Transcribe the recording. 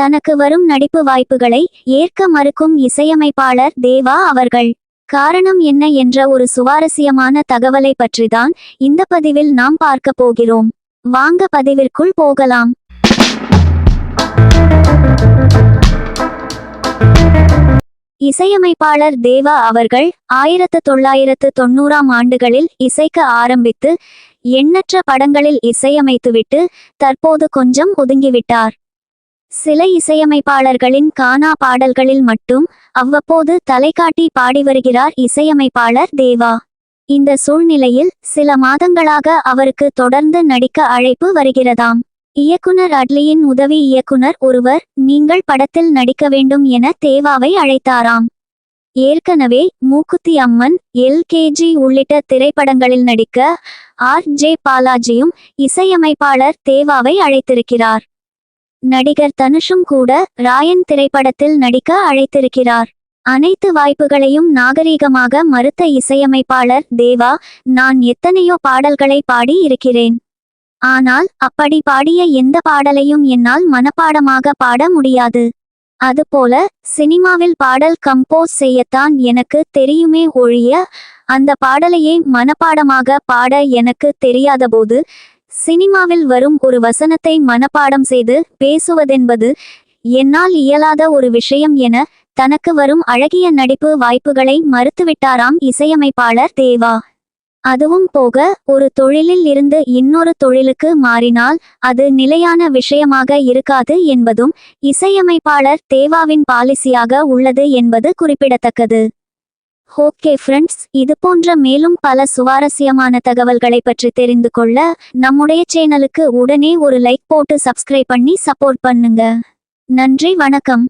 தனக்கு வரும் நடிப்பு வாய்ப்புகளை ஏற்க மறுக்கும் இசையமைப்பாளர் தேவா அவர்கள். காரணம் என்ன என்ற ஒரு சுவாரஸ்யமான தகவலை பற்றிதான் இந்த பதிவில் நாம் பார்க்க போகிறோம். வாங்க பதிவிற்குள் போகலாம். இசையமைப்பாளர் தேவா அவர்கள் 1990ஆம் ஆண்டுகளில் இசைக்க ஆரம்பித்து எண்ணற்ற படங்களில் இசையமைத்துவிட்டு தற்போது கொஞ்சம் ஒதுங்கிவிட்டார். சில இசையமைப்பாளர்களின் கானா பாடல்களில் மட்டும் அவ்வப்போது தலைகாட்டி பாடி வருகிறார் இசையமைப்பாளர் தேவா. இந்த சூழ்நிலையில் சில மாதங்களாக அவருக்கு தொடர்ந்து நடிக்க அழைப்பு வருகிறதாம். இயக்குனர் அட்லியின் உதவி இயக்குனர் ஒருவர் நீங்கள் படத்தில் நடிக்க வேண்டும் என தேவாவை அழைத்தாராம். ஏற்கனவே மூக்குத்தி அம்மன், LKG உள்ளிட்ட திரைப்படங்களில் நடிக்க RJ பாலாஜியும் இசையமைப்பாளர் தேவாவை அழைத்திருக்கிறார். நடிகர் தனுஷும் கூட ராயன் திரைப்படத்தில் நடிக்க அழைத்திருக்கிறார். அனைத்து வாய்ப்புகளையும் நாகரீகமாக மறுத்த இசையமைப்பாளர் தேவா, நான் எத்தனையோ பாடல்களை பாடி இருக்கிறேன். ஆனால் அப்படி பாடிய எந்த பாடலையும் என்னால் மனப்பாடமாக பாட முடியாது. அதுபோல சினிமாவில் பாடல் கம்போஸ் செய்யத்தான் எனக்கு தெரியுமே ஒழிய அந்த பாடலையே மனப்பாடமாக பாட எனக்கு தெரியாதபோது சினிமாவில் வரும் ஒரு வசனத்தை மனப்பாடம் செய்து பேசுவதென்பது என்னால் இயலாத ஒரு விஷயம் என தனக்கு வரும் அழகிய நடிப்பு வாய்ப்புகளை மறுத்துவிட்டாராம் இசையமைப்பாளர் தேவா. அதுவும் போக ஒரு தொழிலில் இருந்து இன்னொரு தொழிலுக்கு மாறினால் அது நிலையான விஷயமாக இருக்காது என்பதும் இசையமைப்பாளர் தேவாவின் பாலிசியாக உள்ளது என்பது குறிப்பிடத்தக்கது. ஓகே ஃப்ரெண்ட்ஸ், இது போன்ற மேலும் பல சுவாரஸ்யமான தகவல்களை பற்றி தெரிந்து கொள்ள நம்முடைய சேனலுக்கு உடனே ஒரு லைக் போட்டு சப்ஸ்கிரைப் பண்ணி சப்போர்ட் பண்ணுங்க. நன்றி, வணக்கம்.